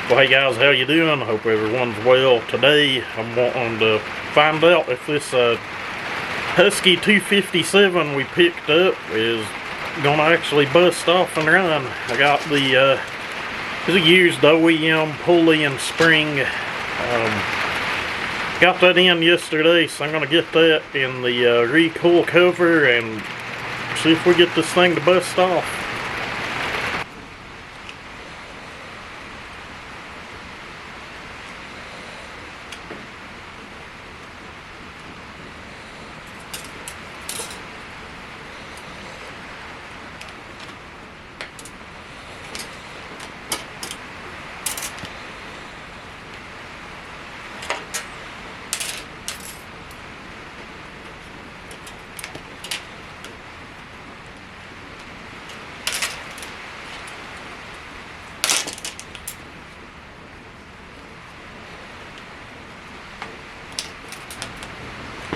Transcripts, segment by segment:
Well, hey guys, how you doing? I hope everyone's well. Today I'm wanting to find out if this Husky 257 we picked up is gonna actually bust off and run. I got the it's a used OEM pulley and spring. Got that in yesterday, so I'm gonna get that in the Recoil cover and see if we get this thing to bust off.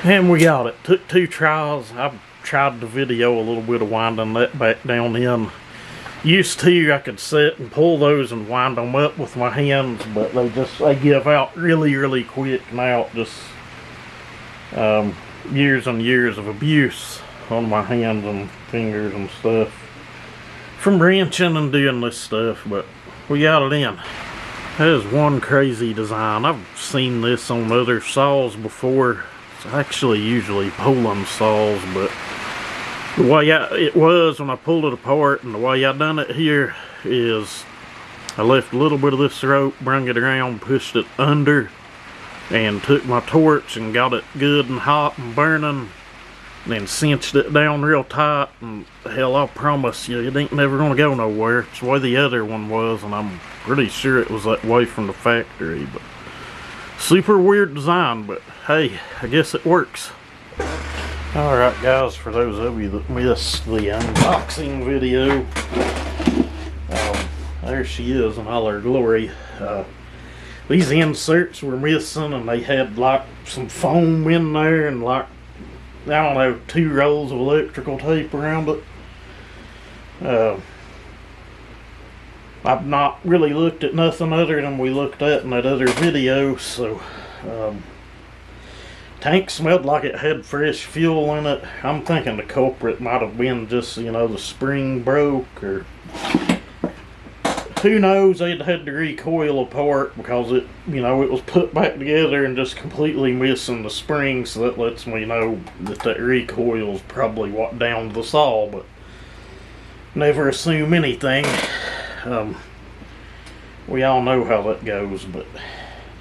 And we got it. Took 2 tries. I've tried to video a little bit of winding that back down in. Used to, I could sit and pull those and wind them up with my hands, but they give out really quick now. Just years and years of abuse on my hands and fingers and stuff from wrenching and doing this stuff, but we got it in. That is one crazy design. I've seen this on other saws before. It's actually usually pulling saws, but the way it was when I pulled it apart and the way I done it here is I left a little bit of this rope, brung it around, pushed it under, and took my torch and got it good and hot and burning, and then cinched it down real tight, and hell, I promise you, it ain't never gonna go nowhere. It's the way the other one was, and I'm pretty sure it was that way from the factory, but super weird design, but hey, I guess it works. Alright guys, for those of you that missed the unboxing video, there she is in all her glory. These inserts were missing, and they had like some foam in there and like, I don't know, 2 rolls of electrical tape around it. I've not really looked at nothing other than we looked at in that other video, so tank smelled like it had fresh fuel in it. I'm thinking the culprit might have been just, you know, the spring broke, or who knows, they'd had to recoil apart because it, you know, it was put back together and just completely missing the spring, so that lets me know that recoil's probably what downed the saw, but never assume anything. We all know how that goes, but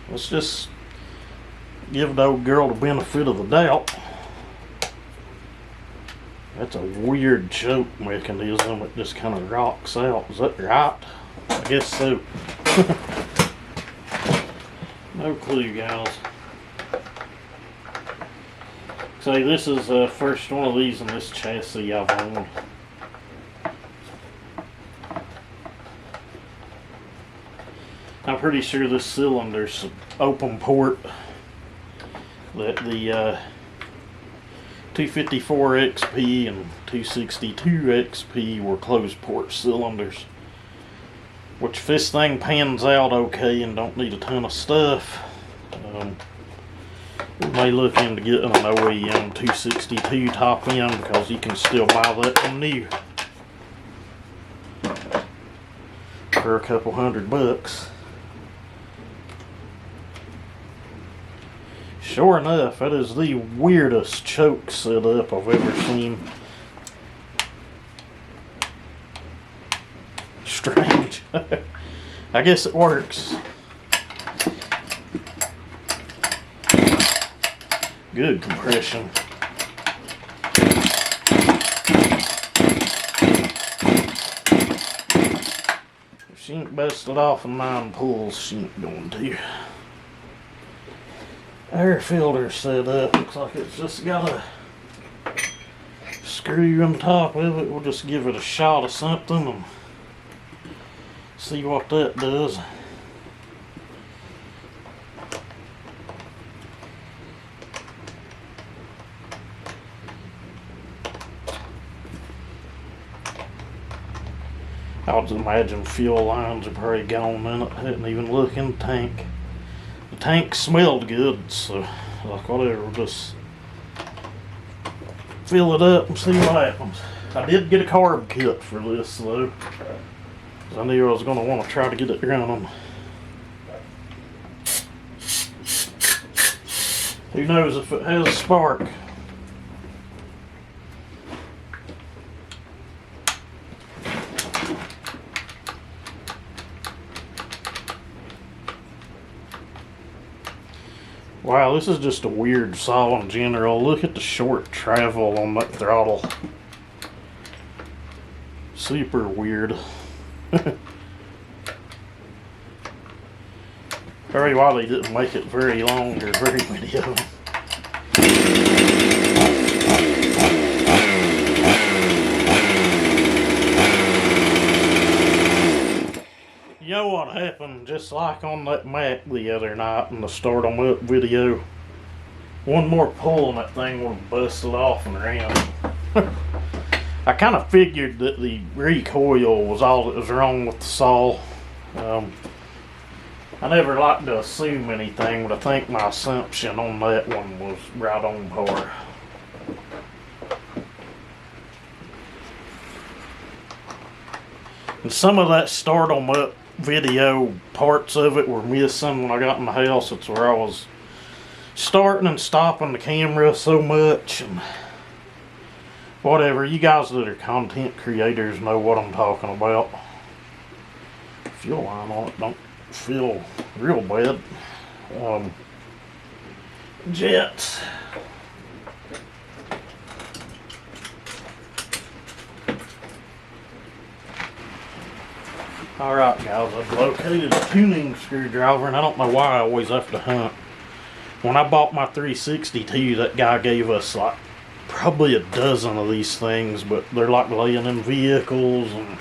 let's just give the old girl the benefit of the doubt. That's a weird choke mechanism. It just kind of rocks out. Is that right? I guess so. No clue, guys. So this is the first one of these in this chassis I've owned. I'm pretty sure this cylinder's open port, that the 254 XP and 262 XP were closed port cylinders, which if this thing pans out okay and don't need a ton of stuff, we may look into getting an OEM 262 top end, because you can still buy that one new for a couple $100. Sure enough, that is the weirdest choke setup I've ever seen. Strange. I guess it works. Good compression. If she ain't busted off in 9 pulls, she ain't going to. Air filter set up. Looks like it's just got a screw on top of it. We'll just give it a shot of something and see what that does. I would imagine fuel lines are probably gone in it. I didn't even look in the tank. The tank smelled good, so like whatever, we'll just fill it up and see what happens. I did get a carb kit for this though, because I knew I was going to want to try to get it running. Who knows if it has a spark. Wow, this is just a weird saw in general. Look at the short travel on that throttle. Super weird. Very why they didn't make it very long or very video. You know what happened, just like on that Mac the other night in the start 'em up video. One more pull and that thing would have busted off and ran. I kind of figured that the recoil was all that was wrong with the saw. I never like to assume anything, but I think my assumption on that one was right on par. And some of that start 'em up video, parts of it were missing when I got in the house. It's where I was starting and stopping the camera so much and whatever. You guys that are content creators know what I'm talking about. Fuel line on it don't feel real bad. Jets. Alright guys, I've located a tuning screwdriver and I don't know why I always have to hunt. When I bought my 362, that guy gave us like probably a dozen of these things, but they're like laying in vehicles and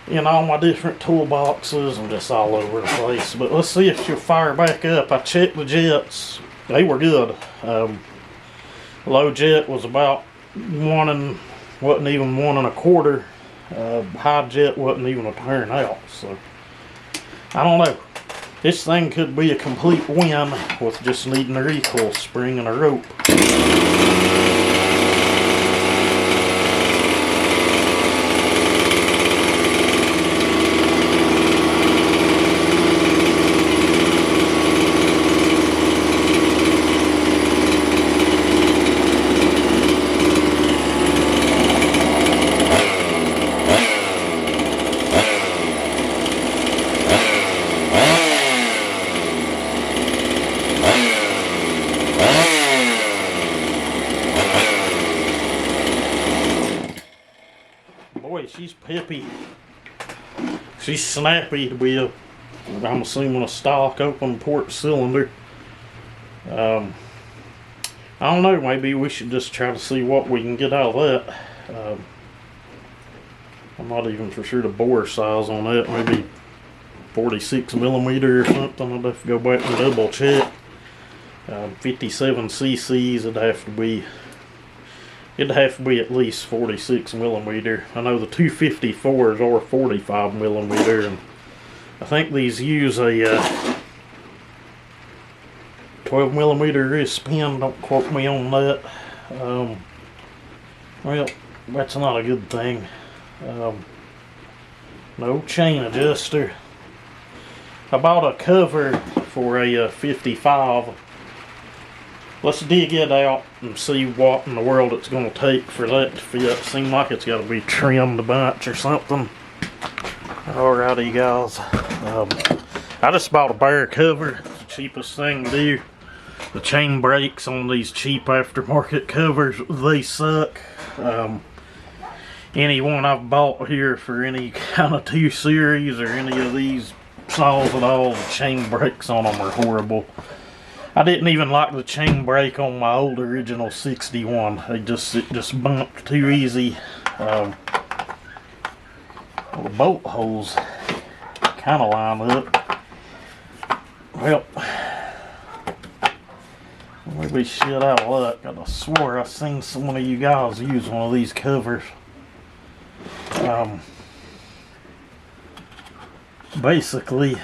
in all my different toolboxes and just all over the place. But let's see if she'll fire back up. I checked the jets. They were good. Low jet was about wasn't even 1 1/4. High jet wasn't even a turn out, so I don't know. This thing could be a complete win with just needing a recoil spring and a rope. Boy, she's peppy. She's snappy to be I'm assuming a stock open port cylinder. I don't know, maybe we should just try to see what we can get out of that. I'm not even for sure the bore size on that, maybe 46mm or something. I'd have to go back and double check. 57 cc's, it'd have to be at least 46mm. I know the 254s are 45mm, and I think these use a 12mm wrist pin. Don't quote me on that. Well, that's not a good thing. No chain adjuster. I bought a cover for a 55. Let's dig it out and see what in the world it's going to take for that to fit. Seems like it's got to be trimmed a bunch or something. Alrighty guys. I just bought a bare cover. It's the cheapest thing to do. The chain brakes on these cheap aftermarket covers, they suck. Any one I've bought here for any kind of 2 series or any of these saws at all, the chain brakes on them are horrible. I didn't even like the chain brake on my old original 61. It just bumped too easy. Well, the bolt holes kind of line up. Well, maybe shit out of luck. I swore I seen some of you guys use one of these covers. Basically,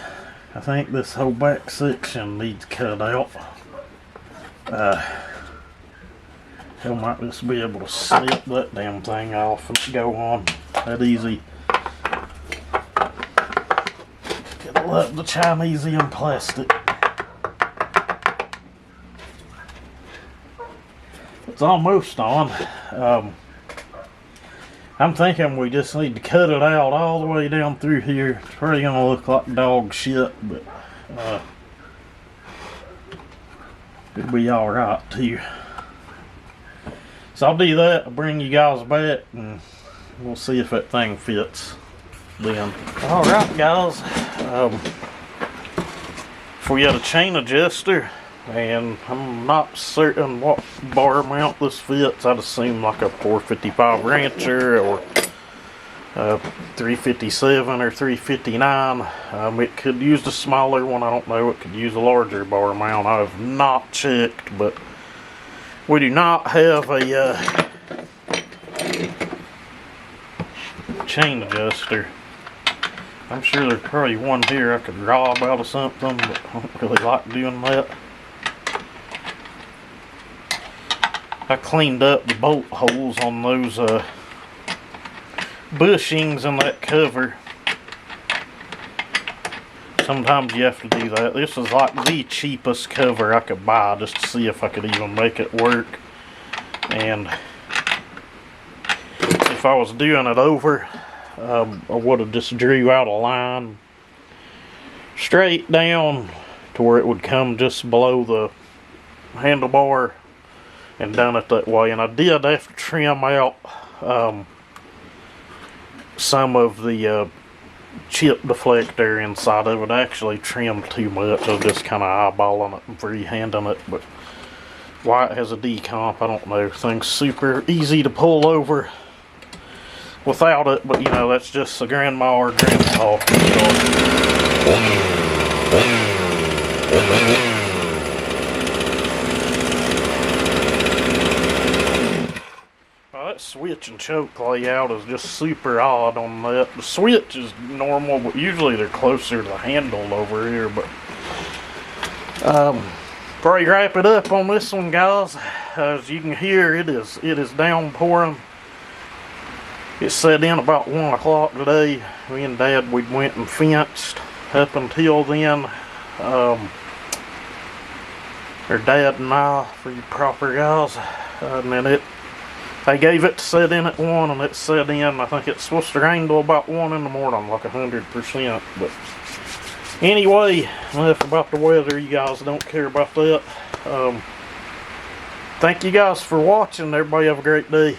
I think this whole back section needs cut out. I might just be able to snip that damn thing off and go on that easy. Gotta love the Chinesian plastic. It's almost on. I'm thinking we just need to cut it out all the way down through here. It's probably gonna look like dog shit, but it'll be alright too. So I'll do that, I'll bring you guys back, and we'll see if that thing fits then. Alright guys, if we had a chain adjuster, and I'm not certain what bar mount this fits. I'd assume like a 455 Rancher or 357 or 359. It could use the smaller one, I don't know. It could use a larger bar mount. I have not checked, but we do not have a chain adjuster. I'm sure there's probably one here I could rob out of something, but I don't really like doing that. I cleaned up the bolt holes on those bushings in that cover. Sometimes you have to do that. This is like the cheapest cover I could buy just to see if I could even make it work. And if I was doing it over, I would have just drew out a line straight down to where it would come just below the handlebar and done it that way. And I did have to trim out some of the chip deflector inside of it. I actually trimmed too much. I was just kind of eyeballing it and freehanding it, but why it has a decomp, I don't know. Thing's super easy to pull over without it, but you know, that's just a grandma or grandpa. That switch and choke layout is just super odd on that. The switch is normal, but usually they're closer to the handle over here. But before I wrap it up on this one, guys, as you can hear, it is downpouring. It set in about 1 o'clock today. Me and Dad, we went and fenced up until then. Or Dad and I, for you proper guys, and then they gave it to set in at 1, and it set in. I think it's supposed to rain till about 1 in the morning, like 100%. But anyway, enough about the weather. You guys don't care about that. Thank you guys for watching. Everybody have a great day.